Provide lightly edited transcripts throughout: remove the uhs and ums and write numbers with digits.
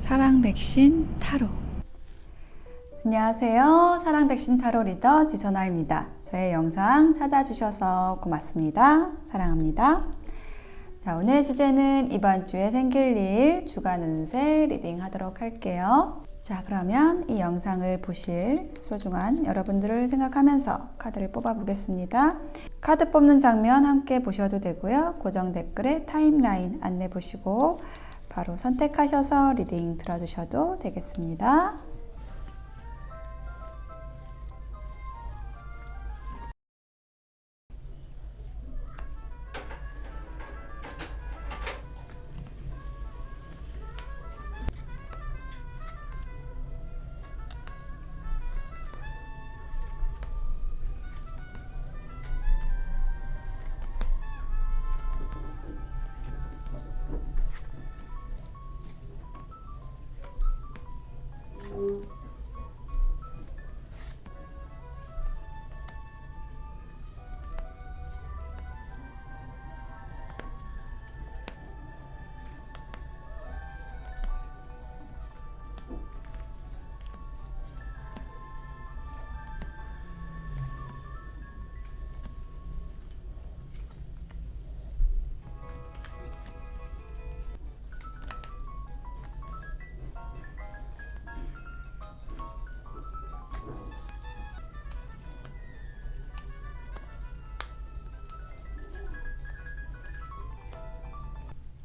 사랑 백신 타로. 안녕하세요. 사랑 백신 타로 리더 지선아입니다. 저의 영상 찾아주셔서 고맙습니다. 사랑합니다. 자, 오늘 주제는 이번 주에 생길 일 주간 운세 리딩 하도록 할게요. 자, 그러면 이 영상을 보실 소중한 여러분들을 생각하면서 카드를 뽑아 보겠습니다. 카드 뽑는 장면 함께 보셔도 되고요. 고정 댓글에 타임라인 안내 보시고 바로 선택하셔서 리딩 들어주셔도 되겠습니다.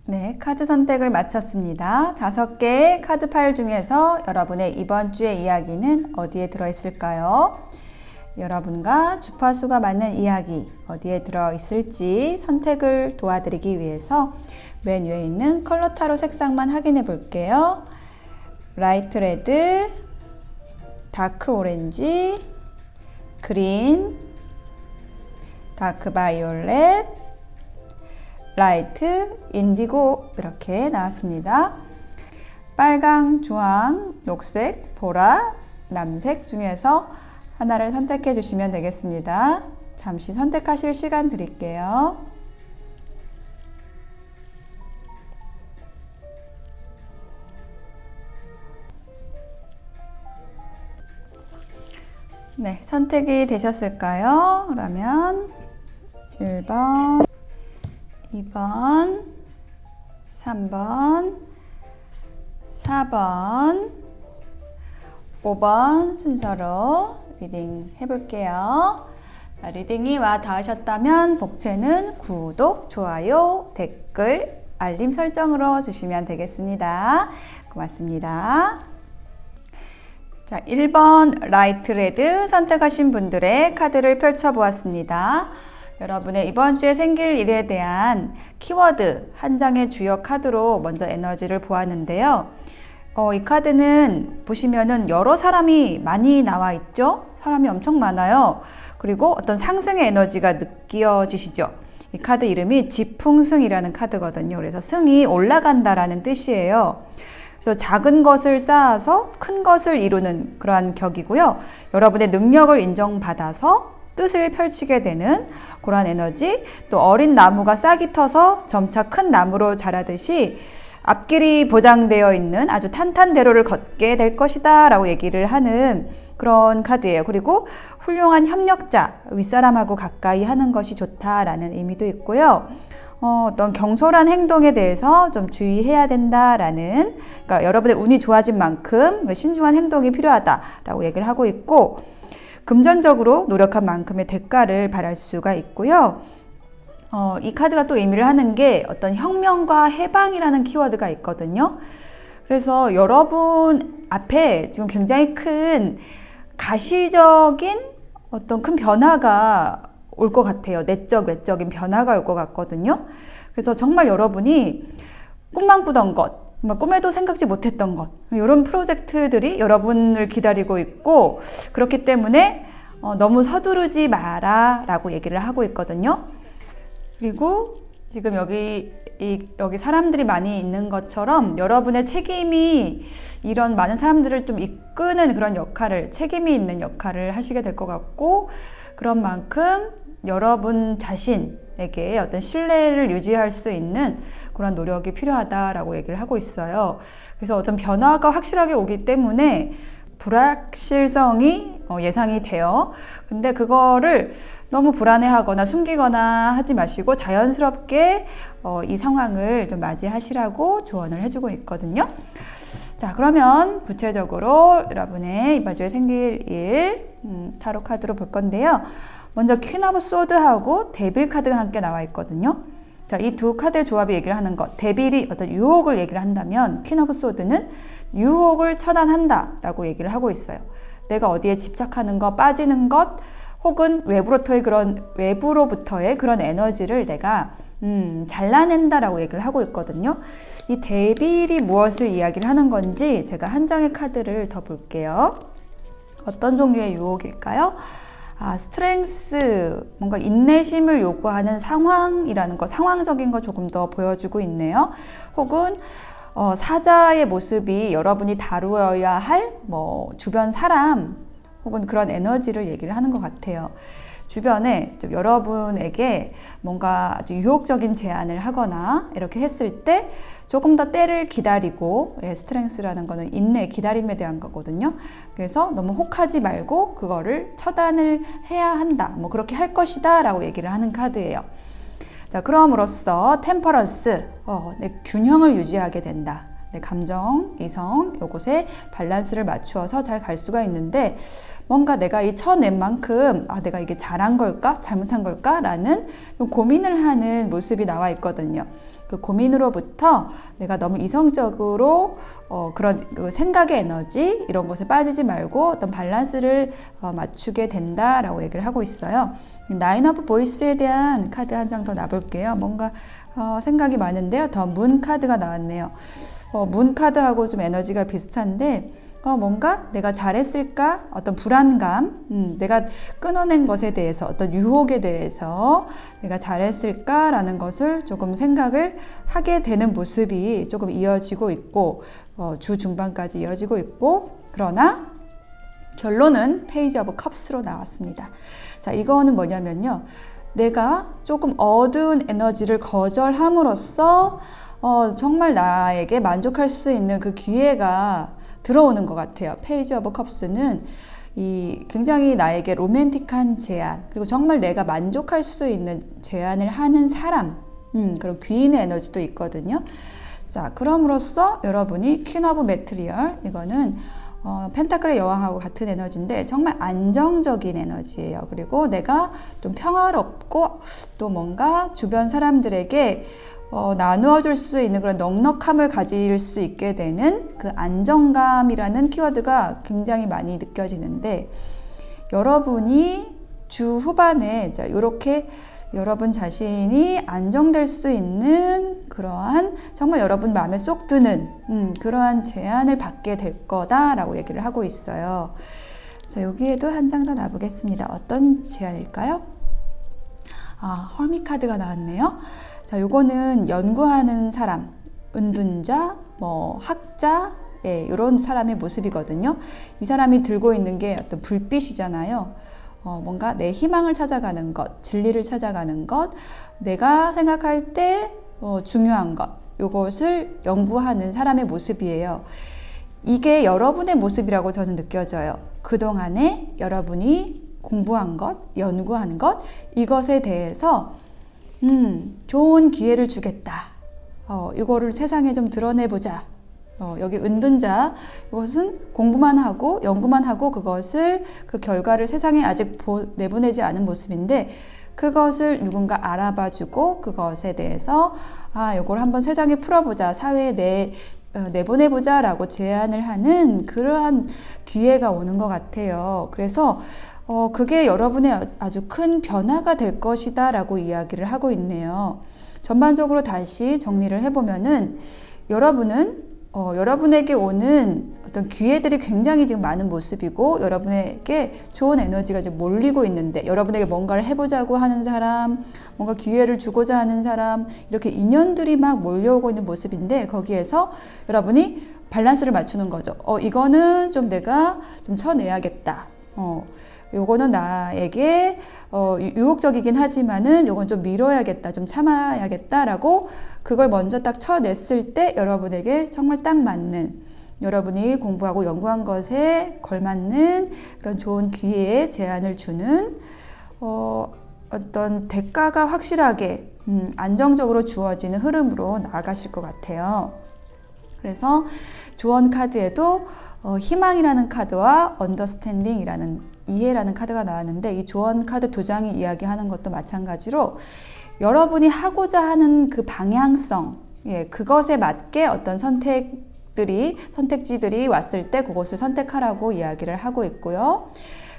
네, 카드 선택을 마쳤습니다. 5개의 카드 파일 중에서 여러분의 이번 주의 이야기는 어디에 들어있을까요? 여러분과 주파수가 맞는 이야기 어디에 들어있을지 선택을 도와드리기 위해서 맨 위에 있는 컬러 타로 색상만 확인해 볼게요. 라이트 레드, 다크 오렌지, 그린, 다크 바이올렛, 라이트, 인디고 이렇게 나왔습니다. 빨강, 주황, 녹색, 보라, 남색 중에서 하나를 선택해 주시면 되겠습니다. 잠시 선택하실 시간 드릴게요. 네, 선택이 되셨을까요? 그러면 1번, 2번, 3번, 4번, 5번 순서로 리딩 해볼게요. 리딩이 와 닿으셨다면 복채는 구독, 좋아요, 댓글, 알림 설정으로 주시면 되겠습니다. 고맙습니다. 자, 1번 라이트 레드 선택하신 분들의 카드를 펼쳐보았습니다. 여러분의 이번 주에 생길 일에 대한 키워드 한 장의 주요 카드로 먼저 에너지를 보았는데요. 이 카드는 보시면은 여러 사람이 많이 나와 있죠? 사람이 엄청 많아요. 그리고 어떤 상승의 에너지가 느껴지시죠? 이 카드 이름이 지풍승이라는 카드거든요. 그래서 승이 올라간다라는 뜻이에요. 그래서 작은 것을 쌓아서 큰 것을 이루는 그러한 격이고요. 여러분의 능력을 인정받아서 뜻을 펼치게 되는 그런 에너지, 또 어린 나무가 싹이 터서 점차 큰 나무로 자라듯이 앞길이 보장되어 있는 아주 탄탄대로를 걷게 될 것이다 라고 얘기를 하는 그런 카드예요. 그리고 훌륭한 협력자, 윗사람하고 가까이 하는 것이 좋다라는 의미도 있고요. 어떤 경솔한 행동에 대해서 좀 주의해야 된다라는, 그러니까 여러분의 운이 좋아진 만큼 신중한 행동이 필요하다라고 얘기를 하고 있고, 금전적으로 노력한 만큼의 대가를 바랄 수가 있고요. 이 카드가 또 의미를 하는 게 어떤 혁명과 해방이라는 키워드가 있거든요. 그래서 여러분 앞에 지금 굉장히 큰 가시적인 어떤 큰 변화가 올 것 같아요. 내적, 외적인 변화가 올 것 같거든요. 그래서 정말 여러분이 꿈만 꾸던 것, 꿈에도 생각지 못했던 것, 이런 프로젝트들이 여러분을 기다리고 있고, 그렇기 때문에 너무 서두르지 마라 라고 얘기를 하고 있거든요. 그리고 지금 여기 사람들이 많이 있는 것처럼 여러분의 책임이 이런 많은 사람들을 좀 이끄는 그런 역할을, 책임이 있는 역할을 하시게 될 것 같고, 그런 만큼 여러분 자신, 여러분에게 어떤 신뢰를 유지할 수 있는 그런 노력이 필요하다라고 얘기를 하고 있어요. 그래서 어떤 변화가 확실하게 오기 때문에 불확실성이 예상이 돼요. 근데 그거를 너무 불안해하거나 숨기거나 하지 마시고 자연스럽게 이 상황을 좀 맞이하시라고 조언을 해주고 있거든요. 자, 그러면 구체적으로 여러분의 이번 주에 생길 일 타로 카드로 볼 건데요. 먼저 퀸 오브 소드하고 데빌 카드가 함께 나와 있거든요. 자, 이 두 카드의 조합이 얘기를 하는 것, 데빌이 어떤 유혹을 얘기를 한다면 퀸 오브 소드는 유혹을 처단한다 라고 얘기를 하고 있어요. 내가 어디에 집착하는 것, 빠지는 것, 혹은 외부로부터의 그런 에너지를 내가 잘라낸다라고 얘기를 하고 있거든요. 이 데빌이 무엇을 이야기를 하는 건지 제가 한 장의 카드를 더 볼게요. 어떤 종류의 유혹일까요? 스트렝스, 뭔가 인내심을 요구하는 상황이라는 거, 상황적인 거 조금 더 보여주고 있네요. 혹은 사자의 모습이 여러분이 다루어야 할 주변 사람 혹은 그런 에너지를 얘기를 하는 것 같아요. 주변에 좀 여러분에게 뭔가 아주 유혹적인 제안을 하거나 이렇게 했을 때 조금 더 때를 기다리고, 스트렝스라는 거는 인내, 기다림에 대한 거거든요. 그래서 너무 혹하지 말고 그거를 처단을 해야 한다, 그렇게 할 것이다 라고 얘기를 하는 카드예요. 자, 그럼으로써 템퍼런스, 내 균형을 유지하게 된다. 내 감정, 이성, 요것에 밸런스를 맞추어서 잘 갈 수가 있는데, 뭔가 내가 이 쳐낸 만큼 내가 이게 잘한 걸까? 잘못한 걸까? 라는 좀 고민을 하는 모습이 나와 있거든요. 그 고민으로부터 내가 너무 이성적으로 그런 그 생각의 에너지 이런 것에 빠지지 말고 어떤 밸런스를 맞추게 된다라고 얘기를 하고 있어요. 나인 오브 보이스에 대한 카드 한 장 더 놔볼게요. 뭔가 생각이 많은데요. 더 문 카드가 나왔네요. 문 카드하고 좀 에너지가 비슷한데 뭔가 내가 잘했을까? 어떤 불안감, 내가 끊어낸 것에 대해서, 어떤 유혹에 대해서 내가 잘했을까라는 것을 조금 생각을 하게 되는 모습이 조금 이어지고 있고, 주 중반까지 이어지고 있고, 그러나 결론은 페이지 오브 컵스로 나왔습니다. 자, 이거는 뭐냐면요. 내가 조금 어두운 에너지를 거절함으로써 정말 나에게 만족할 수 있는 그 기회가 들어오는 것 같아요. 페이지 오브 컵스는 굉장히 나에게 로맨틱한 제안, 그리고 정말 내가 만족할 수 있는 제안을 하는 사람, 그런 귀인의 에너지도 있거든요. 자, 그럼으로써 여러분이 퀸 오브 매트리얼, 이거는 펜타클의 여왕하고 같은 에너지인데 정말 안정적인 에너지예요. 그리고 내가 좀 평화롭고 또 뭔가 주변 사람들에게 나누어 줄 수 있는 그런 넉넉함을 가질 수 있게 되는 그 안정감이라는 키워드가 굉장히 많이 느껴지는데, 여러분이 주 후반에 이렇게 여러분 자신이 안정될 수 있는 그러한 정말 여러분 마음에 쏙 드는 그러한 제안을 받게 될 거다라고 얘기를 하고 있어요. 자, 여기에도 한 장 더 놔보겠습니다. 어떤 제안일까요? 헐밋 카드가 나왔네요. 자, 요거는 연구하는 사람, 은둔자, 학자, 이런 사람의 모습이거든요. 이 사람이 들고 있는 게 어떤 불빛이잖아요. 뭔가 내 희망을 찾아가는 것, 진리를 찾아가는 것, 내가 생각할 때 중요한 것, 요것을 연구하는 사람의 모습이에요. 이게 여러분의 모습이라고 저는 느껴져요. 그동안에 여러분이 공부한 것, 연구한 것, 이것에 대해서 좋은 기회를 주겠다. 이거를 세상에 좀 드러내보자. 여기 은둔자, 이것은 공부만 하고 연구만 하고 그것을 그 결과를 세상에 아직 내보내지 않은 모습인데, 그것을 누군가 알아봐주고 그것에 대해서 이걸 한번 세상에 풀어보자, 사회에 내보내보자 라고 제안을 하는 그러한 기회가 오는 것 같아요. 그래서 그게 여러분의 아주 큰 변화가 될 것이다 라고 이야기를 하고 있네요. 전반적으로 다시 정리를 해보면은 여러분에게 오는 어떤 기회들이 굉장히 지금 많은 모습이고, 여러분에게 좋은 에너지가 이제 몰리고 있는데, 여러분에게 뭔가를 해보자고 하는 사람, 뭔가 기회를 주고자 하는 사람, 이렇게 인연들이 막 몰려오고 있는 모습인데, 거기에서 여러분이 밸런스를 맞추는 거죠. 이거는 좀 내가 좀 쳐내야겠다. 요거는 나에게 유혹적이긴 하지만은 요건 좀 미뤄야겠다, 좀 참아야겠다라고 그걸 먼저 딱 쳐냈을 때 여러분에게 정말 딱 맞는, 여러분이 공부하고 연구한 것에 걸맞는 그런 좋은 기회에 제안을 주는 어떤 대가가 확실하게 안정적으로 주어지는 흐름으로 나아가실 것 같아요. 그래서 조언 카드에도 희망이라는 카드와 언더스탠딩이라는 이해라는 카드가 나왔는데, 이 조언 카드 두 장이 이야기하는 것도 마찬가지로 여러분이 하고자 하는 그 방향성, 그것에 맞게 어떤 선택지들이 왔을 때 그것을 선택하라고 이야기를 하고 있고요.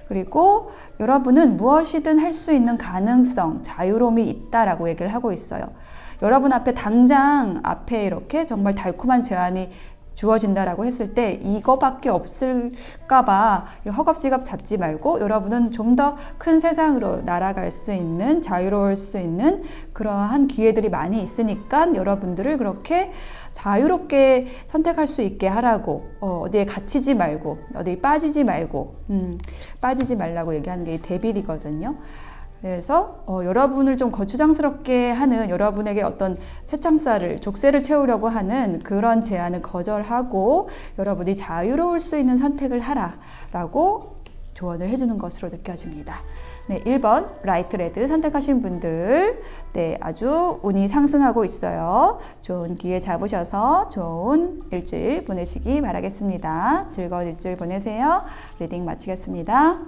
그리고 여러분은 무엇이든 할 수 있는 가능성, 자유로움이 있다라고 얘기를 하고 있어요. 여러분 앞에 당장 앞에 이렇게 정말 달콤한 제안이 주어진다라고 했을 때 이거밖에 없을까봐 허겁지겁 잡지 말고, 여러분은 좀 더 큰 세상으로 날아갈 수 있는, 자유로울 수 있는 그러한 기회들이 많이 있으니까 여러분들을 그렇게 자유롭게 선택할 수 있게 하라고, 어디에 갇히지 말고, 어디에 빠지지 말라고 얘기하는 게 데빌이거든요. 그래서 여러분을 좀 거추장스럽게 하는, 여러분에게 어떤 새참살을, 족쇄를 채우려고 하는 그런 제안을 거절하고 여러분이 자유로울 수 있는 선택을 하라라고 조언을 해주는 것으로 느껴집니다. 네, 1번 라이트 레드 선택하신 분들, 네, 아주 운이 상승하고 있어요. 좋은 기회 잡으셔서 좋은 일주일 보내시기 바라겠습니다. 즐거운 일주일 보내세요. 리딩 마치겠습니다.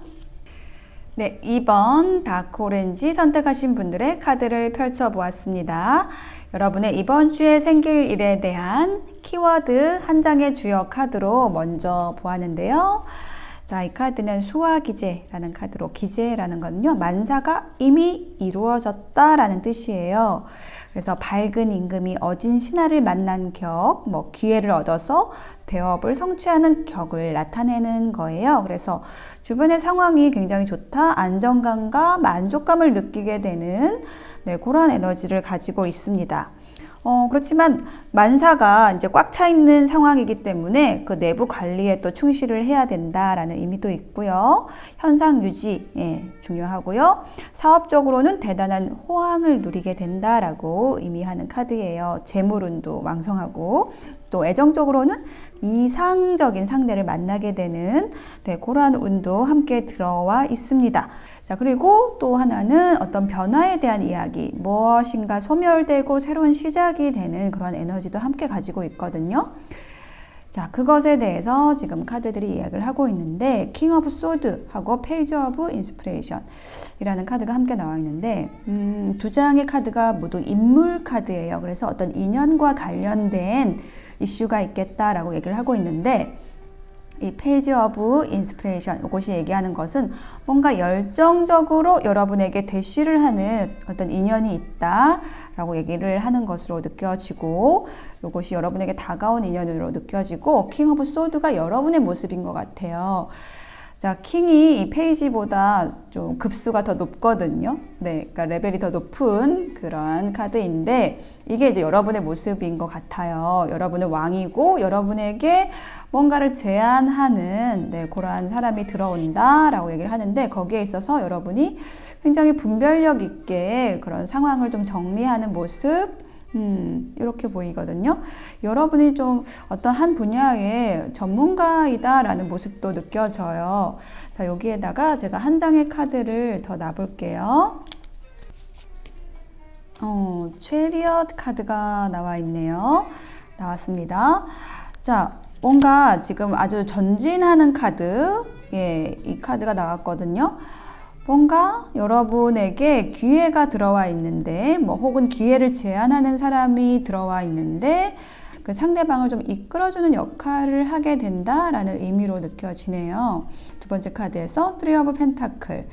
네, 2번 다크 오렌지 선택하신 분들의 카드를 펼쳐보았습니다. 여러분의 이번 주에 생길 일에 대한 키워드 한 장의 주요 카드로 먼저 보았는데요. 자, 이 카드는 수화기제라는 카드로, 기제라는 건요, 만사가 이미 이루어졌다라는 뜻이에요. 그래서 밝은 임금이 어진 신하를 만난 격, 기회를 얻어서 대업을 성취하는 격을 나타내는 거예요. 그래서 주변의 상황이 굉장히 좋다, 안정감과 만족감을 느끼게 되는, 네, 그런 에너지를 가지고 있습니다. 그렇지만 만사가 이제 꽉 차 있는 상황이기 때문에 그 내부 관리에 또 충실을 해야 된다라는 의미도 있고요. 현상 유지, 중요하고요. 사업적으로는 대단한 호황을 누리게 된다라고 의미하는 카드예요. 재물운도 왕성하고, 또 애정적으로는 이상적인 상대를 만나게 되는, 네, 그러한 운도 함께 들어와 있습니다. 자, 그리고 또 하나는 어떤 변화에 대한 이야기, 무엇인가 소멸되고 새로운 시작이 되는 그런 에너지도 함께 가지고 있거든요. 자, 그것에 대해서 지금 카드들이 이야기를 하고 있는데, 킹 오브 소드하고 페이지 오브 인스피레이션 이라는 카드가 함께 나와 있는데, 두 장의 카드가 모두 인물 카드예요. 그래서 어떤 인연과 관련된 이슈가 있겠다라고 얘기를 하고 있는데, 이 페이지 오브 인스피레이션, 이것이 얘기하는 것은 뭔가 열정적으로 여러분에게 대시를 하는 어떤 인연이 있다라고 얘기를 하는 것으로 느껴지고, 이것이 여러분에게 다가온 인연으로 느껴지고, 킹 오브 소드가 여러분의 모습인 것 같아요. 자, 킹이 이 페이지보다 좀 급수가 더 높거든요. 네, 그러니까 레벨이 더 높은 그런 카드인데, 이게 이제 여러분의 모습인 것 같아요. 여러분은 왕이고 여러분에게 뭔가를 제안하는, 네, 그러한 사람이 들어온다라고 얘기를 하는데, 거기에 있어서 여러분이 굉장히 분별력 있게 그런 상황을 좀 정리하는 모습, 이렇게 보이거든요. 여러분이 좀 어떤 한 분야의 전문가이다라는 모습도 느껴져요. 자, 여기에다가 제가 한 장의 카드를 더 놔볼게요. 체리엇 카드가 나와 있네요. 나왔습니다. 자, 뭔가 지금 아주 전진하는 카드, 이 카드가 나왔거든요. 뭔가 여러분에게 기회가 들어와 있는데, 혹은 기회를 제안하는 사람이 들어와 있는데, 그 상대방을 좀 이끌어주는 역할을 하게 된다라는 의미로 느껴지네요. 두 번째 카드에서 3 of Pentacle,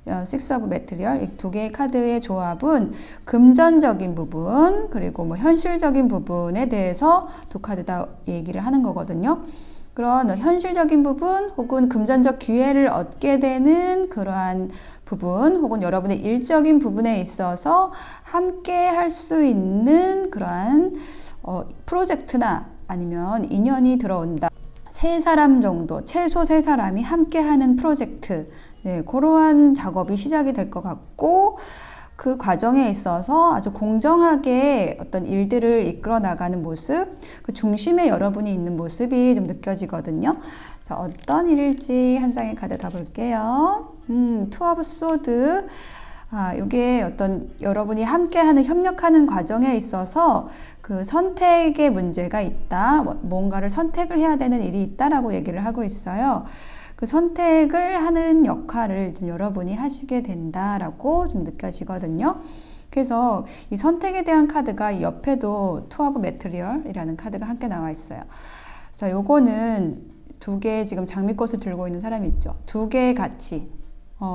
6 of Material, 이 두 개의 카드의 조합은 금전적인 부분, 그리고 현실적인 부분에 대해서 두 카드 다 얘기를 하는 거거든요. 그런 현실적인 부분 혹은 금전적 기회를 얻게 되는 그러한 부분, 혹은 여러분의 일적인 부분에 있어서 함께 할 수 있는 그러한 프로젝트나 아니면 인연이 들어온다. 세 사람 정도, 최소 세 사람이 함께 하는 프로젝트, 네, 그러한 작업이 시작이 될 것 같고 그 과정에 있어서 아주 공정하게 어떤 일들을 이끌어 나가는 모습, 그 중심에 여러분이 있는 모습이 좀 느껴지거든요. 자, 어떤 일일지 한 장의 카드 더 볼게요. 투 오브 소드. 이게 어떤 여러분이 함께하는 협력하는 과정에 있어서 그 선택의 문제가 있다. 뭔가를 선택을 해야 되는 일이 있다라고 얘기를 하고 있어요. 그 선택을 하는 역할을 좀 여러분이 하시게 된다라고 좀 느껴지거든요. 그래서 이 선택에 대한 카드가 이 옆에도 투 오브 매트리얼이라는 카드가 함께 나와 있어요. 자, 요거는 두 개의 지금 장미꽃을 들고 있는 사람이 있죠. 두 개의 가치.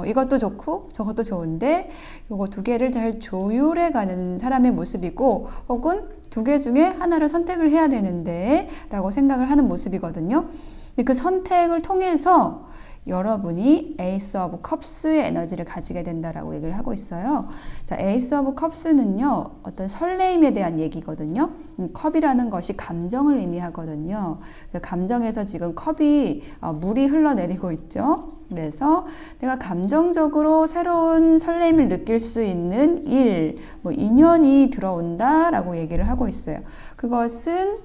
이것도 좋고 저것도 좋은데 요거 두 개를 잘 조율해 가는 사람의 모습이고 혹은 두 개 중에 하나를 선택을 해야 되는데 라고 생각을 하는 모습이거든요. 근데 그 선택을 통해서 여러분이 에이스 오브 컵스의 에너지를 가지게 된다라고 얘기를 하고 있어요. 자, 에이스 오브 컵스는요, 어떤 설레임에 대한 얘기거든요. 컵이라는 것이 감정을 의미하거든요. 감정에서 지금 컵이 물이 흘러내리고 있죠. 그래서 내가 감정적으로 새로운 설레임을 느낄 수 있는 일, 인연이 들어온다라고 얘기를 하고 있어요. 그것은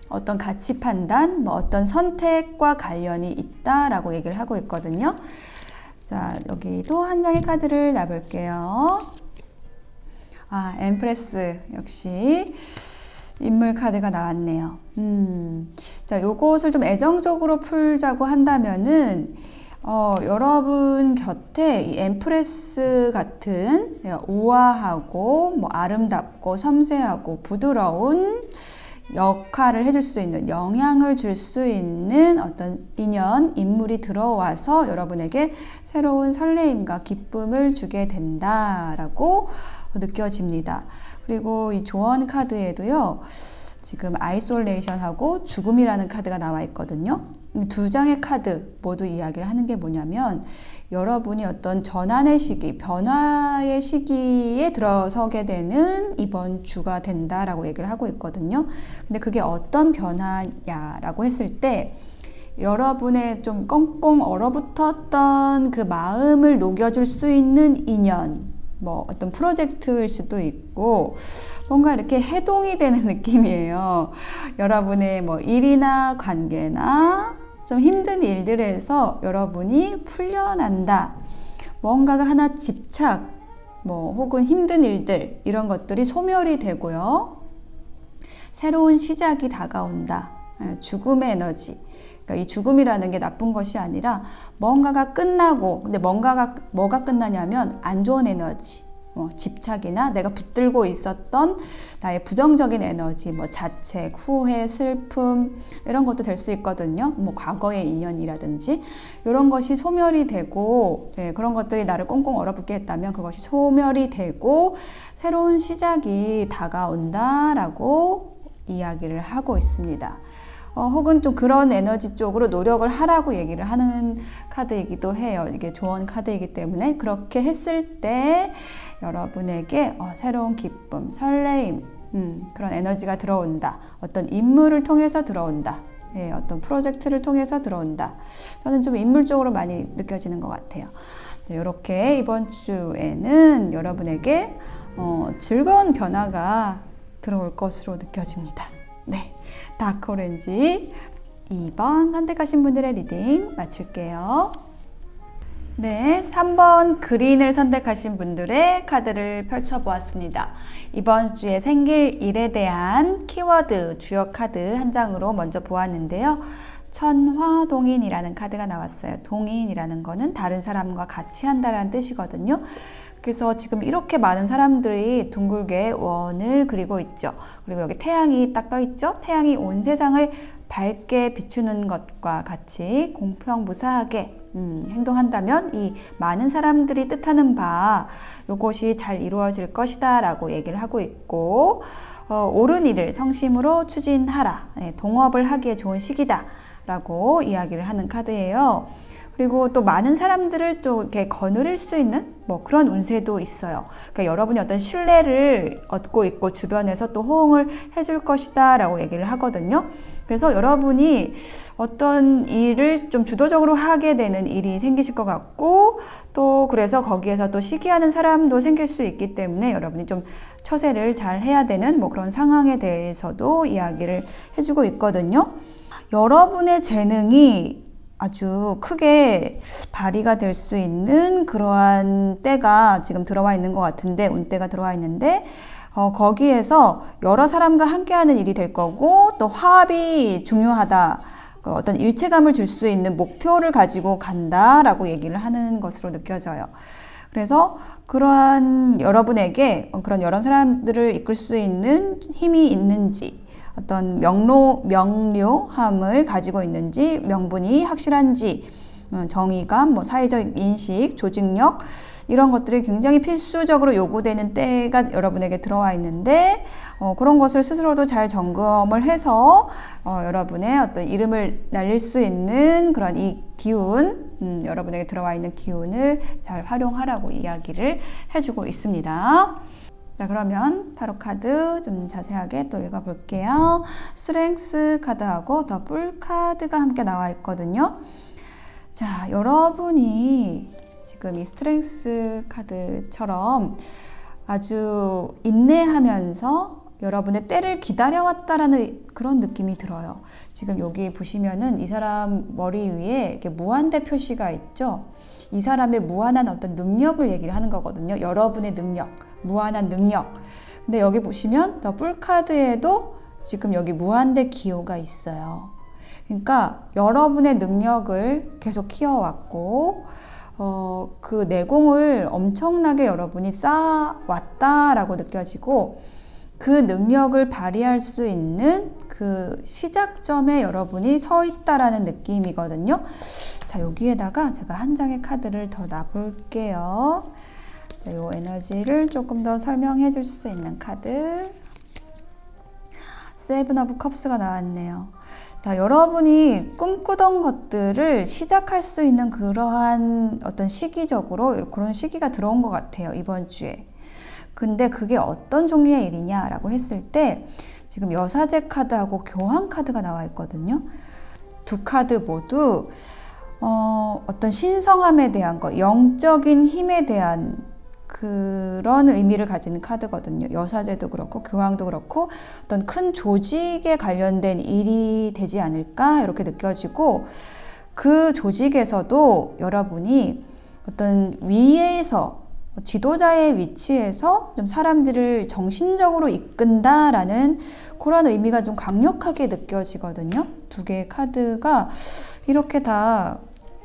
어떤 가치 판단, 어떤 선택과 관련이 있다라고 얘기를 하고 있거든요. 자, 여기도 한 장의 카드를 놔볼게요. 엠프레스 역시 인물 카드가 나왔네요. 자, 요것을 좀 애정적으로 풀자고 한다면은 여러분 곁에 이 엠프레스 같은 우아하고 아름답고 섬세하고 부드러운 역할을 해줄 수 있는, 영향을 줄 수 있는 어떤 인연, 인물이 들어와서 여러분에게 새로운 설레임과 기쁨을 주게 된다라고 느껴집니다. 그리고 이 조언 카드에도요, 지금 아이솔레이션하고 죽음이라는 카드가 나와 있거든요. 두 장의 카드 모두 이야기를 하는 게 뭐냐면 여러분이 어떤 전환의 시기, 변화의 시기에 들어서게 되는 이번 주가 된다라고 얘기를 하고 있거든요. 근데 그게 어떤 변화냐라고 했을 때 여러분의 좀 꽁꽁 얼어붙었던 그 마음을 녹여줄 수 있는 인연, 어떤 프로젝트일 수도 있고 뭔가 이렇게 해동이 되는 느낌이에요. 여러분의 일이나 관계나 좀 힘든 일들에서 여러분이 풀려난다. 뭔가가 하나 집착, 혹은 힘든 일들 이런 것들이 소멸이 되고요. 새로운 시작이 다가온다. 죽음의 에너지. 이 죽음이라는 게 나쁜 것이 아니라 뭔가가 끝나고, 근데 뭐가 끝나냐면 안 좋은 에너지, 집착이나 내가 붙들고 있었던 나의 부정적인 에너지, 자책, 후회, 슬픔 이런 것도 될 수 있거든요. 과거의 인연이라든지 이런 것이 소멸이 되고, 그런 것들이 나를 꽁꽁 얼어붙게 했다면 그것이 소멸이 되고 새로운 시작이 다가온다라고 이야기를 하고 있습니다. 혹은 좀 그런 에너지 쪽으로 노력을 하라고 얘기를 하는 카드이기도 해요. 이게 조언 카드이기 때문에 그렇게 했을 때 여러분에게 새로운 기쁨, 설레임, 그런 에너지가 들어온다. 어떤 인물을 통해서 들어온다. 어떤 프로젝트를 통해서 들어온다. 저는 좀 인물 쪽으로 많이 느껴지는 것 같아요. 이렇게 이번 주에는 여러분에게 즐거운 변화가 들어올 것으로 느껴집니다. 네. 다크오렌지 2번 선택하신 분들의 리딩 마칠게요. 네, 3번 그린을 선택하신 분들의 카드를 펼쳐보았습니다. 이번 주에 생길 일에 대한 키워드, 주요 카드 한 장으로 먼저 보았는데요. 천화동인이라는 카드가 나왔어요. 동인이라는 거는 다른 사람과 같이 한다라는 뜻이거든요. 그래서 지금 이렇게 많은 사람들이 둥글게 원을 그리고 있죠. 그리고 여기 태양이 딱 떠 있죠. 태양이 온 세상을 밝게 비추는 것과 같이 공평무사하게 행동한다면 이 많은 사람들이 뜻하는 바 이것이 잘 이루어질 것이다 라고 얘기를 하고 있고, 옳은 일을 성심으로 추진하라. 동업을 하기에 좋은 시기다 라고 이야기를 하는 카드예요. 그리고 또 많은 사람들을 또 이렇게 거느릴 수 있는 뭐 그런 운세도 있어요. 그러니까 여러분이 어떤 신뢰를 얻고 있고 주변에서 또 호응을 해줄 것이다 라고 얘기를 하거든요. 그래서 여러분이 어떤 일을 좀 주도적으로 하게 되는 일이 생기실 것 같고, 또 그래서 거기에서 또 시기하는 사람도 생길 수 있기 때문에 여러분이 좀 처세를 잘 해야 되는 뭐 그런 상황에 대해서도 이야기를 해주고 있거든요. 여러분의 재능이 아주 크게 발휘가 될 수 있는 그러한 때가 지금 들어와 있는 것 같은데, 운때가 들어와 있는데, 거기에서 여러 사람과 함께하는 일이 될 거고, 또 화합이 중요하다. 어떤 일체감을 줄 수 있는 목표를 가지고 간다라고 얘기를 하는 것으로 느껴져요. 그래서 그러한 여러분에게 그런 여러 사람들을 이끌 수 있는 힘이 있는지, 어떤 명료함을 가지고 있는지, 명분이 확실한지, 정의감, 뭐 사회적 인식, 조직력, 이런 것들이 굉장히 필수적으로 요구되는 때가 여러분에게 들어와 있는데, 그런 것을 스스로도 잘 점검을 해서 여러분의 어떤 이름을 날릴 수 있는 그런 이 기운, 여러분에게 들어와 있는 기운을 잘 활용하라고 이야기를 해주고 있습니다. 자, 그러면 타로 카드 좀 자세하게 또 읽어볼게요. 스트렝스 카드하고 더블 카드가 함께 나와 있거든요. 자, 여러분이 지금 이 스트렝스 카드처럼 아주 인내하면서 여러분의 때를 기다려왔다라는 그런 느낌이 들어요. 지금 여기 보시면은 이 사람 머리 위에 이렇게 무한대 표시가 있죠. 이 사람의 무한한 어떤 능력을 얘기를 하는 거거든요. 여러분의 능력, 무한한 능력. 근데 여기 보시면 더블 카드에도 지금 여기 무한대 기호가 있어요. 그러니까 여러분의 능력을 계속 키워왔고, 그 내공을 엄청나게 여러분이 쌓아왔다라고 느껴지고, 그 능력을 발휘할 수 있는 그 시작점에 여러분이 서 있다라는 느낌이거든요. 자, 여기에다가 제가 한 장의 카드를 더 놔볼게요. 자, 요 에너지를 조금 더 설명해 줄 수 있는 카드. 세븐 오브 컵스가 나왔네요. 자, 여러분이 꿈꾸던 것들을 시작할 수 있는 그러한 어떤 시기적으로 그런 시기가 들어온 것 같아요, 이번 주에. 근데 그게 어떤 종류의 일이냐라고 했을 때 지금 여사제 카드하고 교황 카드가 나와 있거든요. 두 카드 모두 어떤 신성함에 대한 것, 영적인 힘에 대한 그런 의미를 가지는 카드거든요. 여사제도 그렇고 교황도 그렇고 어떤 큰 조직에 관련된 일이 되지 않을까 이렇게 느껴지고, 그 조직에서도 여러분이 어떤 위에서 지도자의 위치에서 좀 사람들을 정신적으로 이끈다라는 그런 의미가 좀 강력하게 느껴지거든요. 두 개의 카드가 이렇게 다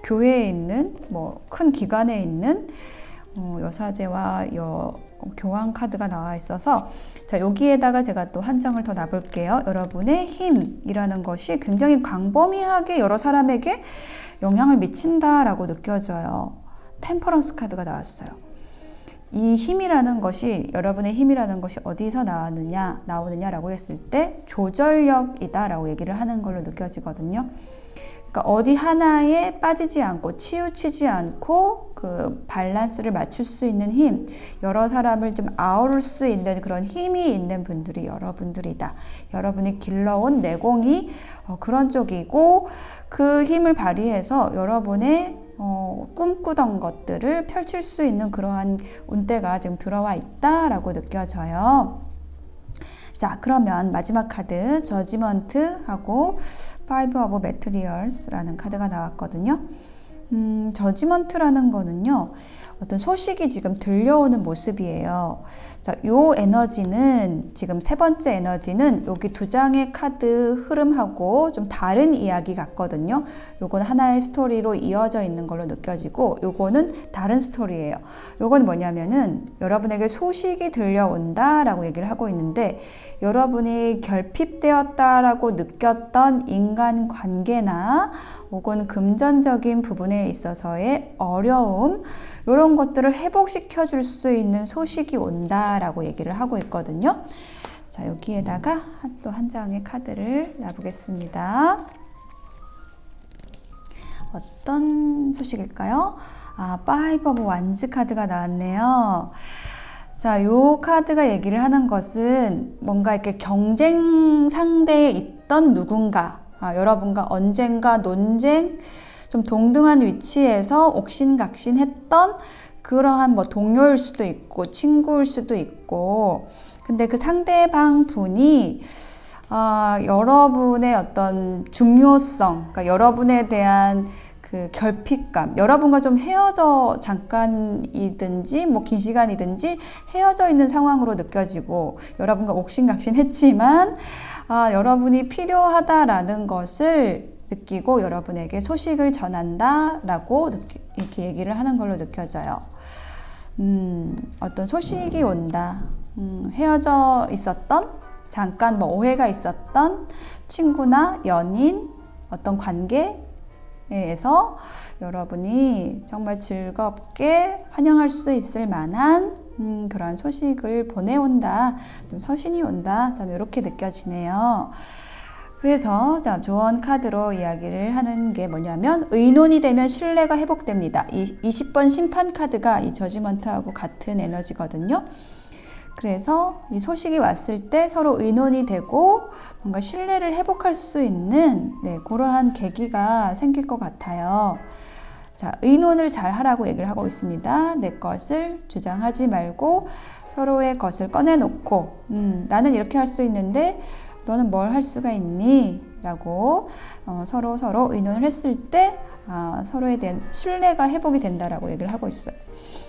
교회에 있는 뭐 큰 기관에 있는 여사제와 교황 카드가 나와 있어서, 자, 여기에다가 제가 또 한 장을 더 놔볼게요. 여러분의 힘이라는 것이 굉장히 광범위하게 여러 사람에게 영향을 미친다라고 느껴져요. 템퍼런스 카드가 나왔어요. 이 힘이라는 것이, 여러분의 힘이라는 것이 어디서 나오느냐라고 했을 때 조절력이다라고 얘기를 하는 걸로 느껴지거든요. 그러니까 어디 하나에 빠지지 않고 치우치지 않고 그 밸런스를 맞출 수 있는 힘, 여러 사람을 좀 아우를 수 있는 그런 힘이 있는 분들이 여러분들이다. 여러분이 길러온 내공이 그런 쪽이고, 그 힘을 발휘해서 여러분의 꿈꾸던 것들을 펼칠 수 있는 그러한 운때가 지금 들어와 있다라고 느껴져요. 자, 그러면 마지막 카드 저지먼트하고 파이브 오브 매트리얼스라는 카드가 나왔거든요. 저지먼트라는 거는요, 어떤 소식이 지금 들려오는 모습이에요. 자, 요 에너지는, 지금 세 번째 에너지는 여기 두 장의 카드 흐름하고 좀 다른 이야기 같거든요. 요건 하나의 스토리로 이어져 있는 걸로 느껴지고, 요거는 다른 스토리예요. 요건 뭐냐면은 여러분에게 소식이 들려온다라고 얘기를 하고 있는데, 여러분이 결핍되었다라고 느꼈던 인간 관계나 혹은 금전적인 부분에 있어서의 어려움, 이런 것들을 회복시켜 줄 수 있는 소식이 온다라고 얘기를 하고 있거든요. 자, 여기에다가 또 한 장의 카드를 놔보겠습니다. 어떤 소식일까요? 파이브 오브 완즈 카드가 나왔네요. 자, 요 카드가 얘기를 하는 것은 뭔가 이렇게 경쟁 상대에 있던 누군가, 여러분과 언젠가 논쟁, 좀 동등한 위치에서 옥신각신했던 그러한 뭐 동료일 수도 있고 친구일 수도 있고, 근데 그 상대방 분이 여러분의 어떤 중요성, 그러니까 여러분에 대한 그 결핍감, 여러분과 좀 헤어져 잠깐이든지 뭐 긴 시간이든지 헤어져 있는 상황으로 느껴지고, 여러분과 옥신각신했지만 여러분이 필요하다라는 것을 느끼고 여러분에게 소식을 전한다라고 이렇게 얘기를 하는 걸로 느껴져요. 어떤 소식이 온다. 헤어져 있었던, 잠깐 뭐 오해가 있었던 친구나 연인, 어떤 관계에서 여러분이 정말 즐겁게 환영할 수 있을 만한 그런 소식을 보내온다. 좀 서신이 온다. 저는 이렇게 느껴지네요. 그래서 자, 조언 카드로 이야기를 하는 게 뭐냐면, 의논이 되면 신뢰가 회복됩니다. 이 20번 심판 카드가 이 저지먼트하고 같은 에너지거든요. 그래서 이 소식이 왔을 때 서로 의논이 되고 뭔가 신뢰를 회복할 수 있는 그러한 계기가 생길 것 같아요. 자, 의논을 잘 하라고 얘기를 하고 있습니다. 내 것을 주장하지 말고 서로의 것을 꺼내놓고 나는 이렇게 할 수 있는데 너는 뭘 할 수가 있니? 라고 서로 의논을 했을 때 서로에 대한 신뢰가 회복이 된다라고 얘기를 하고 있어요.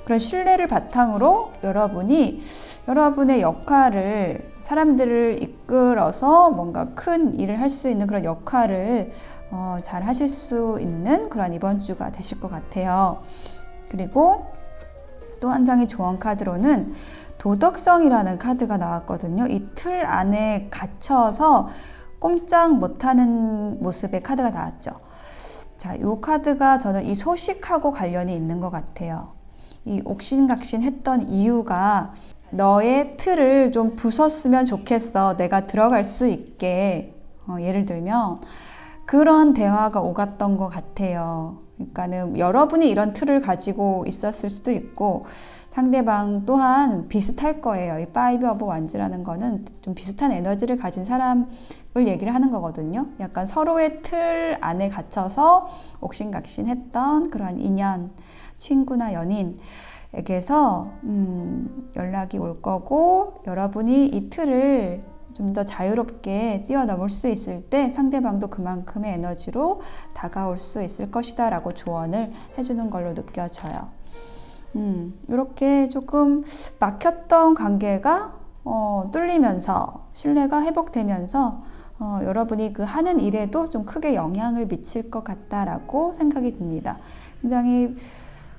그런 신뢰를 바탕으로 여러분이 여러분의 역할을, 사람들을 이끌어서 뭔가 큰 일을 할 수 있는 그런 역할을 잘 하실 수 있는 그런 이번 주가 되실 것 같아요. 그리고 또 한 장의 조언 카드로는 도덕성이라는 카드가 나왔거든요. 이 틀 안에 갇혀서 꼼짝 못하는 모습의 카드가 나왔죠. 자, 이 카드가 저는 이 소식하고 관련이 있는 것 같아요. 이 옥신각신했던 이유가 너의 틀을 좀 부쉈으면 좋겠어. 내가 들어갈 수 있게. 예를 들면 그런 대화가 오갔던 것 같아요. 그러니까는 여러분이 이런 틀을 가지고 있었을 수도 있고 상대방 또한 비슷할 거예요. 이 파이브 오브 완즈라는 거는 좀 비슷한 에너지를 가진 사람을 얘기를 하는 거거든요. 약간 서로의 틀 안에 갇혀서 옥신각신했던 그런 인연, 친구나 연인에게서 연락이 올 거고, 여러분이 이 틀을 좀 더 자유롭게 뛰어넘을 수 있을 때 상대방도 그만큼의 에너지로 다가올 수 있을 것이다 라고 조언을 해주는 걸로 느껴져요. 이렇게 조금 막혔던 관계가 뚫리면서 신뢰가 회복되면서 여러분이 그 하는 일에도 좀 크게 영향을 미칠 것 같다라고 생각이 듭니다. 굉장히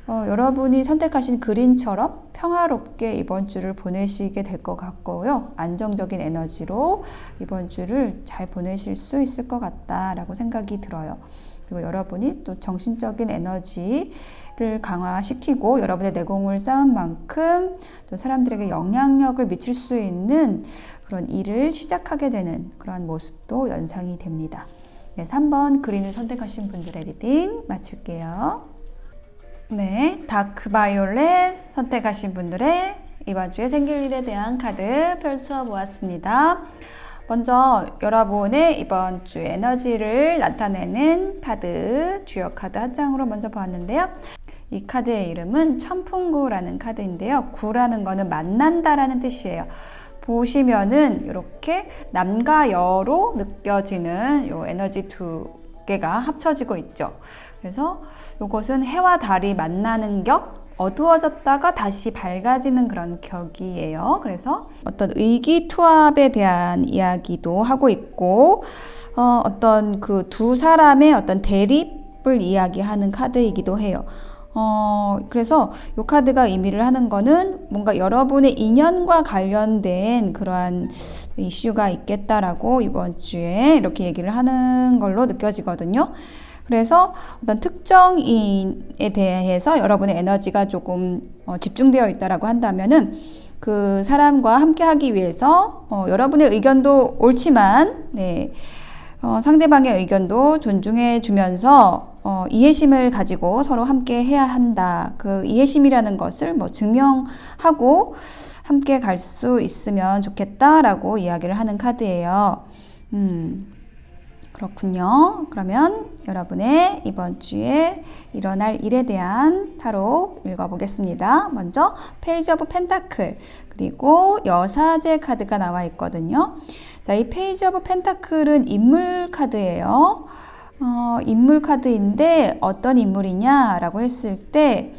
여러분이 선택하신 그린처럼 평화롭게 이번 주를 보내시게 될 것 같고요. 안정적인 에너지로 이번 주를 잘 보내실 수 있을 것 같다라고 생각이 들어요. 그리고 여러분이 또 정신적인 에너지를 강화시키고 여러분의 내공을 쌓은 만큼 또 사람들에게 영향력을 미칠 수 있는 그런 일을 시작하게 되는 그런 모습도 연상이 됩니다. 네, 3번 그린을 선택하신 분들의 리딩 마칠게요. 네, 다크 바이올렛 선택하신 분들의 이번 주에 생길 일에 대한 카드 펼쳐보았습니다. 먼저 여러분의 이번 주 에너지를 나타내는 카드, 주요 카드 한 장으로 먼저 보았는데요. 이 카드의 이름은 천풍구라는 카드인데요. 구라는 거는 만난다라는 뜻이에요. 보시면은 이렇게 남과 여로 느껴지는 요 에너지 두 개가 합쳐지고 있죠. 그래서 이것은 해와 달이 만나는 격, 어두워졌다가 다시 밝아지는 그런 격이에요. 그래서 어떤 의기투합에 대한 이야기도 하고 있고, 어떤 그 두 사람의 어떤 대립을 이야기하는 카드이기도 해요. 그래서 이 카드가 의미를 하는 거는 뭔가 여러분의 인연과 관련된 그러한 이슈가 있겠다라고 이번 주에 이렇게 얘기를 하는 걸로 느껴지거든요. 그래서 어떤 특정인에 대해서 여러분의 에너지가 조금 집중되어 있다라고 한다면은 그 사람과 함께 하기 위해서 여러분의 의견도 옳지만 상대방의 의견도 존중해 주면서 이해심을 가지고 서로 함께 해야 한다. 그 이해심이라는 것을 뭐 증명하고 함께 갈 수 있으면 좋겠다라고 이야기를 하는 카드예요. 그렇군요. 그러면 여러분의 이번 주에 일어날 일에 대한 타로 읽어보겠습니다. 먼저 페이지 오브 펜타클 그리고 여사제 카드가 나와 있거든요. 자, 이 페이지 오브 펜타클은 인물 카드예요. 인물 카드인데 어떤 인물이냐라고 했을 때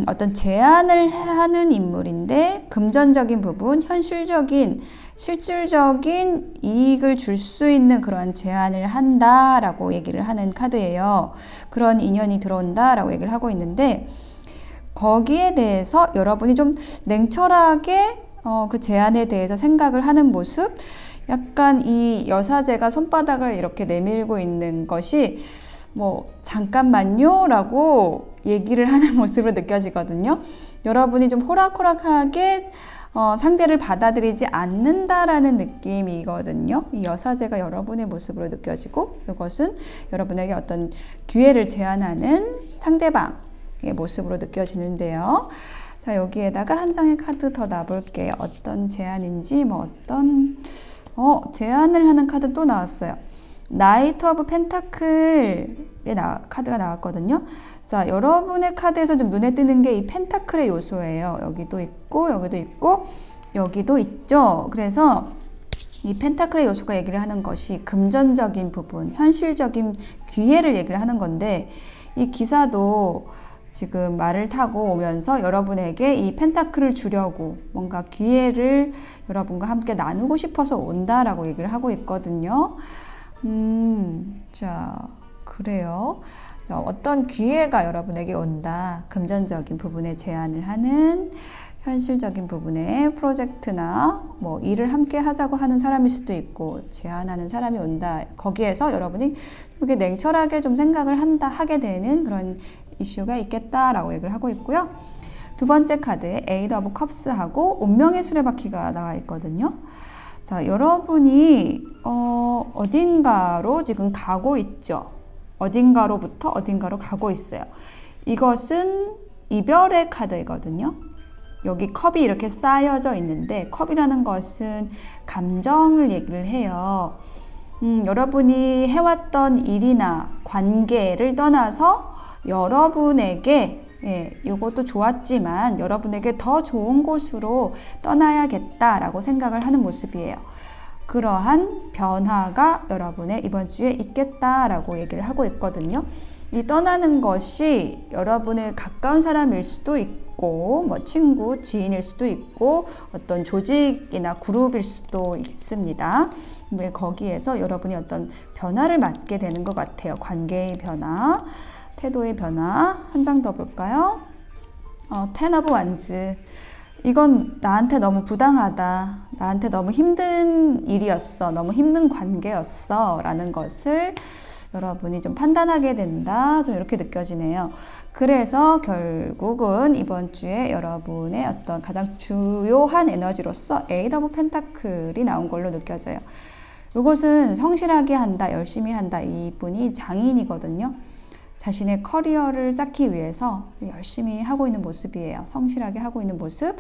어떤 제안을 하는 인물인데 금전적인 부분, 현실적인 실질적인 이익을 줄 수 있는 그런 제안을 한다라고 얘기를 하는 카드예요. 그런 인연이 들어온다라고 얘기를 하고 있는데 거기에 대해서 여러분이 좀 냉철하게 그 제안에 대해서 생각을 하는 모습, 약간 이 여사제가 손바닥을 이렇게 내밀고 있는 것이 뭐 잠깐만요 라고 얘기를 하는 모습으로 느껴지거든요. 여러분이 좀 호락호락하게 상대를 받아들이지 않는다라는 느낌이거든요. 이 여사제가 여러분의 모습으로 느껴지고 이것은 여러분에게 어떤 기회를 제안하는 상대방의 모습으로 느껴지는데요. 자, 여기에다가 한 장의 카드 더 놔볼게요. 어떤 제안인지 어떤 제안을 하는 카드 또 나왔어요. 나이트 오브 펜타클의 카드가 나왔거든요. 자, 여러분의 카드에서 좀 눈에 띄는 게 이 펜타클의 요소예요. 여기도 있고 여기도 있고 여기도 있죠. 그래서 이 펜타클의 요소가 얘기를 하는 것이 금전적인 부분, 현실적인 기회를 얘기를 하는 건데 이 기사도 지금 말을 타고 오면서 여러분에게 이 펜타클을 주려고 뭔가 기회를 여러분과 함께 나누고 싶어서 온다라고 얘기를 하고 있거든요. 자, 그래요. 자, 어떤 기회가 여러분에게 온다. 금전적인 부분에 제안을 하는, 현실적인 부분에 프로젝트나 뭐 일을 함께 하자고 하는 사람일 수도 있고 제안하는 사람이 온다. 거기에서 여러분이 그게 냉철하게 좀 생각을 하게 되는 그런 이슈가 있겠다라고 얘기를 하고 있고요. 두 번째 카드에 에이드 오브 컵스하고 운명의 수레바퀴가 나와 있거든요. 자, 여러분이 어딘가로 지금 가고 있죠. 어딘가로부터 어딘가로 가고 있어요. 이것은 이별의 카드이거든요. 여기 컵이 이렇게 쌓여져 있는데 컵이라는 것은 감정을 얘기를 해요. 여러분이 해왔던 일이나 관계를 떠나서 여러분에게 이것도 좋았지만 여러분에게 더 좋은 곳으로 떠나야겠다라고 생각을 하는 모습이에요. 그러한 변화가 여러분의 이번 주에 있겠다라고 얘기를 하고 있거든요. 이 떠나는 것이 여러분의 가까운 사람일 수도 있고 뭐 친구, 지인일 수도 있고 어떤 조직이나 그룹일 수도 있습니다. 거기에서 여러분이 어떤 변화를 맞게 되는 것 같아요. 관계의 변화, 태도의 변화. 한 장 더 볼까요? 텐 오브 완즈. 이건 나한테 너무 부당하다. 나한테 너무 힘든 일이었어. 너무 힘든 관계였어. 라는 것을 여러분이 좀 판단하게 된다. 좀 이렇게 느껴지네요. 그래서 결국은 이번 주에 여러분의 어떤 가장 주요한 에너지로서 에이드 오브 펜타클이 나온 걸로 느껴져요. 이것은 성실하게 한다, 열심히 한다. 이분이 장인이거든요. 자신의 커리어를 쌓기 위해서 열심히 하고 있는 모습이에요. 성실하게 하고 있는 모습.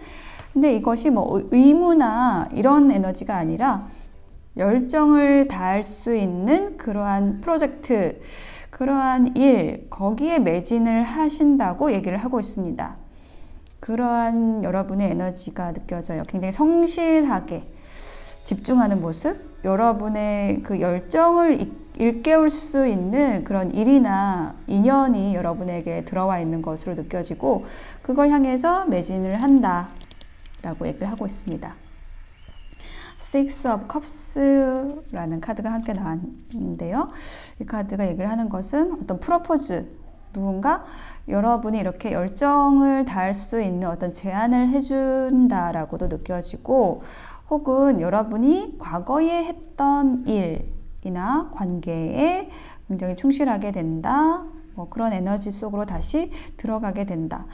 근데 이것이 뭐 의무나 이런 에너지가 아니라 열정을 다할 수 있는 그러한 프로젝트, 그러한 일, 거기에 매진을 하신다고 얘기를 하고 있습니다. 그러한 여러분의 에너지가 느껴져요. 굉장히 성실하게 집중하는 모습, 여러분의 그 열정을 일깨울 수 있는 그런 일이나 인연이 여러분에게 들어와 있는 것으로 느껴지고 그걸 향해서 매진을 한다 라고 얘기를 하고 있습니다. Six of Cups라는 카드가 함께 나왔는데요. 이 카드가 얘기를 하는 것은 어떤 프로포즈, 누군가 여러분이 이렇게 열정을 다할 수 있는 어떤 제안을 해준다라고도 느껴지고 혹은 여러분이 과거에 했던 일이나 관계에 굉장히 충실하게 된다. 뭐 그런 에너지 속으로 다시 들어가게 된다.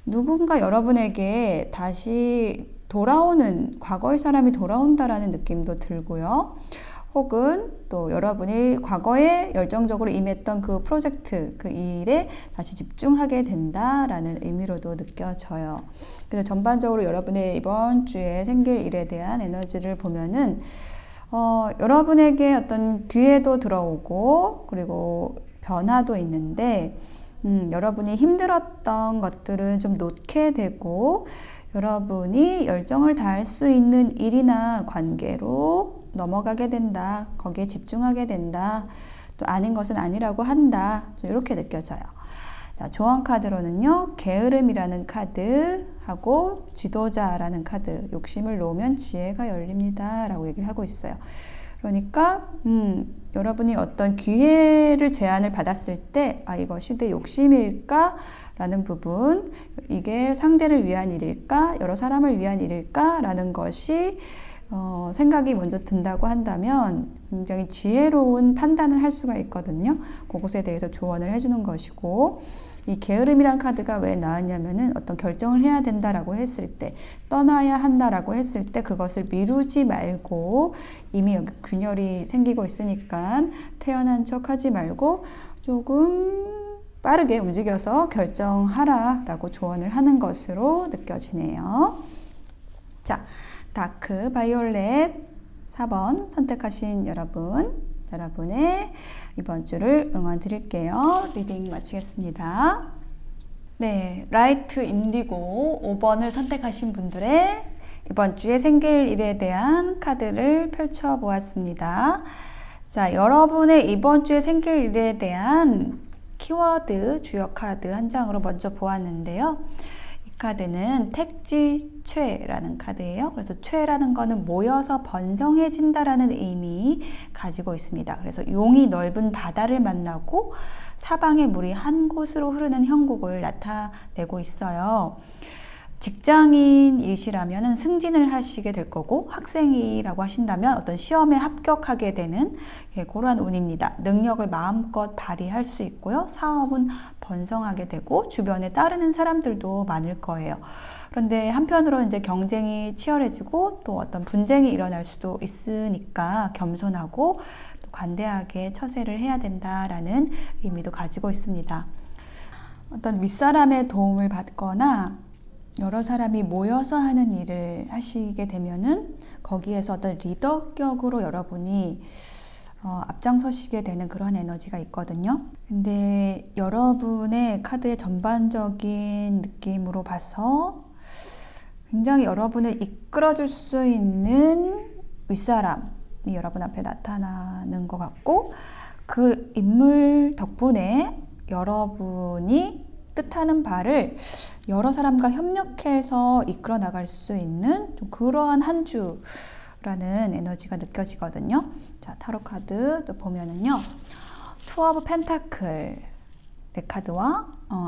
누군가 여러분에게 다시 돌아오는, 과거의 사람이 돌아온다라는 느낌도 들고요. 혹은 또 여러분이 과거에 열정적으로 임했던 그 프로젝트, 그 일에 다시 집중하게 된다라는 의미로도 느껴져요. 그래서 전반적으로 여러분의 이번 주에 생길 일에 대한 에너지를 보면은 여러분에게 어떤 기회도 들어오고 그리고 변화도 있는데 여러분이 힘들었던 것들은 좀 놓게 되고 여러분이 열정을 다할 수 있는 일이나 관계로 넘어가게 된다. 거기에 집중하게 된다. 또 아닌 것은 아니라고 한다. 좀 이렇게 느껴져요. 자, 조언 카드로는요. 게으름이라는 카드하고 지도자라는 카드. 욕심을 놓으면 지혜가 열립니다. 라고 얘기를 하고 있어요. 그러니까 여러분이 어떤 기회를 제안을 받았을 때 이것이 내 욕심일까? 라는 부분, 이게 상대를 위한 일일까? 여러 사람을 위한 일일까? 라는 것이 생각이 먼저 든다고 한다면 굉장히 지혜로운 판단을 할 수가 있거든요. 그것에 대해서 조언을 해주는 것이고, 이 게으름이란 카드가 왜 나왔냐면은 어떤 결정을 해야 된다라고 했을 때, 떠나야 한다라고 했을 때 그것을 미루지 말고, 이미 여기 균열이 생기고 있으니까 태어난 척 하지 말고 조금 빠르게 움직여서 결정하라 라고 조언을 하는 것으로 느껴지네요. 자, 다크 바이올렛 4번 선택하신 여러분의 이번 주를 응원 드릴게요. 리딩 마치겠습니다. 네, 라이트 인디고 5번을 선택하신 분들의 이번 주에 생길 일에 대한 카드를 펼쳐 보았습니다. 자, 여러분의 이번 주에 생길 일에 대한 키워드 주요 카드 한 장으로 먼저 보았는데요. 이 카드는 택지최라는 카드예요. 그래서 최라는 거는 모여서 번성해진다라는 의미 가지고 있습니다. 그래서 용이 넓은 바다를 만나고 사방의 물이 한 곳으로 흐르는 형국을 나타내고 있어요. 직장인이시라면 승진을 하시게 될 거고, 학생이라고 하신다면 어떤 시험에 합격하게 되는 그러한 운입니다. 능력을 마음껏 발휘할 수 있고요. 사업은 번성하게 되고 주변에 따르는 사람들도 많을 거예요. 그런데 한편으로 이제 경쟁이 치열해지고 또 어떤 분쟁이 일어날 수도 있으니까 겸손하고 또 관대하게 처세를 해야 된다라는 의미도 가지고 있습니다. 어떤 윗사람의 도움을 받거나 여러 사람이 모여서 하는 일을 하시게 되면은 거기에서 어떤 리더격으로 여러분이 앞장서시게 되는 그런 에너지가 있거든요. 근데 여러분의 카드의 전반적인 느낌으로 봐서 굉장히 여러분을 이끌어줄 수 있는 윗사람이 여러분 앞에 나타나는 것 같고, 그 인물 덕분에 여러분이 뜻하는 바를 여러 사람과 협력해서 이끌어 나갈 수 있는 좀 그러한 한 주라는 에너지가 느껴지거든요. 자, 타로 카드 또 보면은요. 투 오브 펜타클 카드와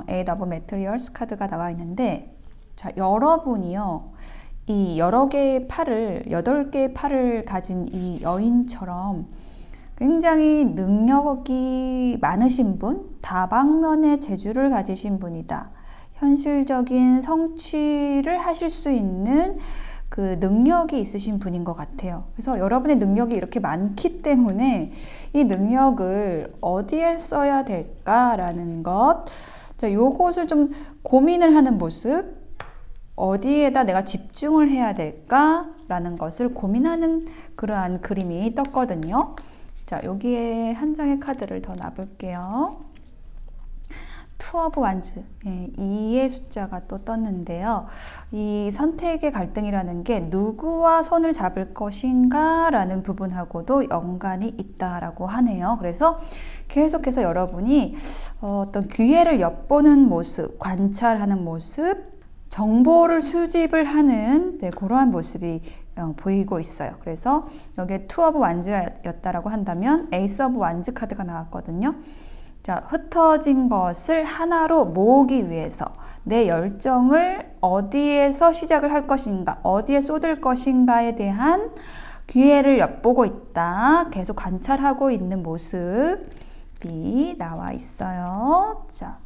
에이드 오브 매트리얼스 카드가 나와 있는데, 자, 여러분이요. 이 여러 개의 팔을, 8개의 팔을 가진 이 여인처럼 굉장히 능력이 많으신 분, 다방면의 재주를 가지신 분이다. 현실적인 성취를 하실 수 있는 그 능력이 있으신 분인 것 같아요. 그래서 여러분의 능력이 이렇게 많기 때문에 이 능력을 어디에 써야 될까라는 것, 자, 요것을 좀 고민을 하는 모습, 어디에다 내가 집중을 해야 될까라는 것을 고민하는 그러한 그림이 떴거든요. 자, 여기에 한 장의 카드를 더 놔볼게요. 투 오브 완즈, 2의 숫자가 또 떴는데요. 이 선택의 갈등이라는 게 누구와 손을 잡을 것인가 라는 부분하고도 연관이 있다라고 하네요. 그래서 계속해서 여러분이 어떤 기회를 엿보는 모습, 관찰하는 모습, 정보를 수집을 하는 그러한 모습이 보이고 있어요. 그래서 여기에 투 오브 완즈였다라고 한다면 에이스 오브 완즈 카드가 나왔거든요. 자, 흩어진 것을 하나로 모으기 위해서 내 열정을 어디에서 시작을 할 것인가, 어디에 쏟을 것인가에 대한 기회를 엿보고 있다. 계속 관찰하고 있는 모습이 나와 있어요. 자,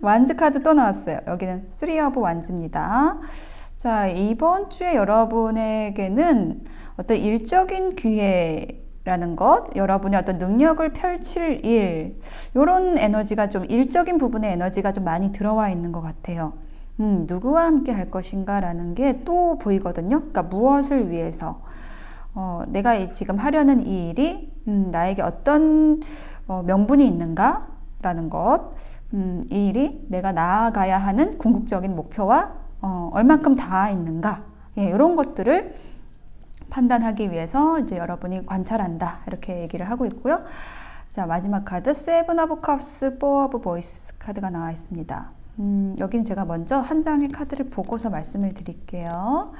완즈 카드 또 나왔어요. 여기는 3 오브 완즈입니다. 자, 이번 주에 여러분에게는 어떤 일적인 기회라는 것, 여러분의 어떤 능력을 펼칠 일, 이런 에너지가 좀 일적인 부분의 에너지가 좀 많이 들어와 있는 것 같아요. 누구와 함께 할 것인가 라는 게 또 보이거든요. 그러니까 무엇을 위해서 내가 지금 하려는 이 일이 나에게 어떤 명분이 있는가 라는 것, 이 일이 내가 나아가야 하는 궁극적인 목표와 얼만큼 닿아 있는가, 예, 이런 것들을 판단하기 위해서 이제 여러분이 관찰한다 이렇게 얘기를 하고 있고요. 자, 마지막 카드 세븐 오브 컵스, 포 오브 보이스 카드가 나와 있습니다. 여기는 제가 먼저 한 장의 카드를 보고서 말씀을 드릴게요.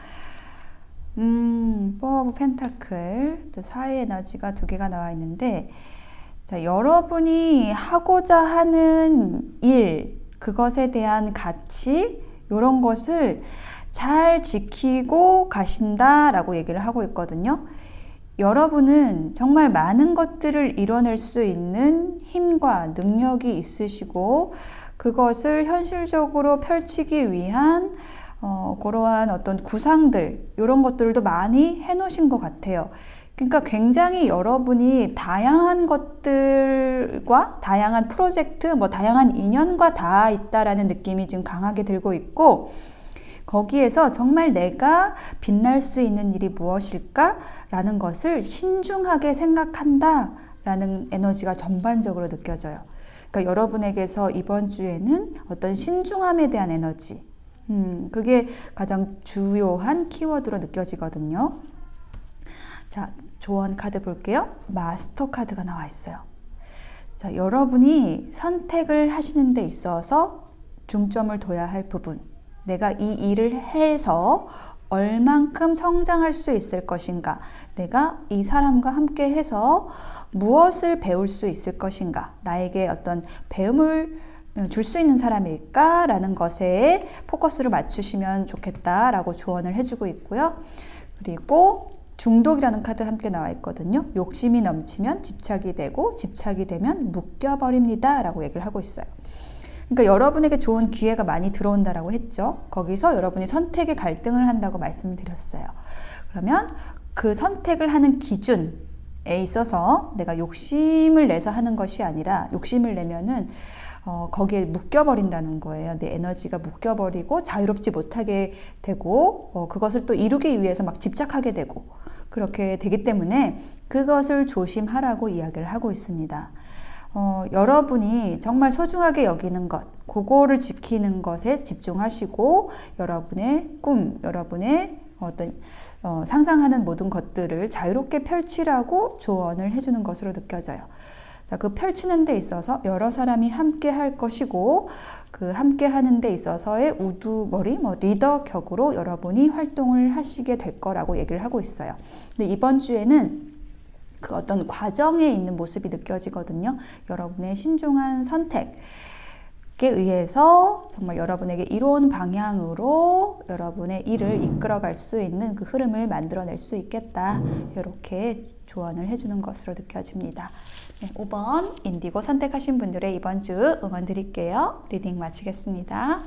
포 오브 펜타클, 사의 에너지가 두 개가 나와 있는데, 자, 여러분이 하고자 하는 일, 그것에 대한 가치, 이런 것을 잘 지키고 가신다라고 얘기를 하고 있거든요. 여러분은 정말 많은 것들을 이뤄낼 수 있는 힘과 능력이 있으시고 그것을 현실적으로 펼치기 위한 그러한 어떤 구상들, 이런 것들도 많이 해놓으신 것 같아요. 그러니까 굉장히 여러분이 다양한 것들과 다양한 프로젝트, 다양한 인연과 닿아 있다라는 느낌이 지금 강하게 들고 있고, 거기에서 정말 내가 빛날 수 있는 일이 무엇일까라는 것을 신중하게 생각한다라는 에너지가 전반적으로 느껴져요. 그러니까 여러분에게서 이번 주에는 어떤 신중함에 대한 에너지, 그게 가장 주요한 키워드로 느껴지거든요. 자, 조언 카드 볼게요. 마스터 카드가 나와 있어요. 자, 여러분이 선택을 하시는 데 있어서 중점을 둬야 할 부분, 내가 이 일을 해서 얼만큼 성장할 수 있을 것인가, 내가 이 사람과 함께 해서 무엇을 배울 수 있을 것인가, 나에게 어떤 배움을 줄 수 있는 사람일까 라는 것에 포커스를 맞추시면 좋겠다라고 조언을 해주고 있고요. 그리고 중독이라는 카드 함께 나와 있거든요. 욕심이 넘치면 집착이 되고 집착이 되면 묶여버립니다 라고 얘기를 하고 있어요. 그러니까 여러분에게 좋은 기회가 많이 들어온다라고 했죠. 거기서 여러분이 선택의 갈등을 한다고 말씀을 드렸어요. 그러면 그 선택을 하는 기준에 있어서 내가 욕심을 내서 하는 것이 아니라, 욕심을 내면은 거기에 묶여버린다는 거예요. 내 에너지가 묶여버리고 자유롭지 못하게 되고 그것을 또 이루기 위해서 막 집착하게 되고 그렇게 되기 때문에 그것을 조심하라고 이야기를 하고 있습니다. 여러분이 정말 소중하게 여기는 것, 그거를 지키는 것에 집중하시고 여러분의 꿈, 여러분의 어떤 상상하는 모든 것들을 자유롭게 펼치라고 조언을 해주는 것으로 느껴져요. 자, 그 펼치는 데 있어서 여러 사람이 함께 할 것이고 그 함께 하는 데 있어서의 우두머리, 리더 격으로 여러분이 활동을 하시게 될 거라고 얘기를 하고 있어요. 근데 이번 주에는 그 어떤 과정에 있는 모습이 느껴지거든요. 여러분의 신중한 선택에 의해서 정말 여러분에게 이로운 방향으로 여러분의 일을 이끌어갈 수 있는 그 흐름을 만들어낼 수 있겠다. 이렇게 조언을 해주는 것으로 느껴집니다. 네, 5번 인디고 선택하신 분들의 이번 주 응원 드릴게요. 리딩 마치겠습니다.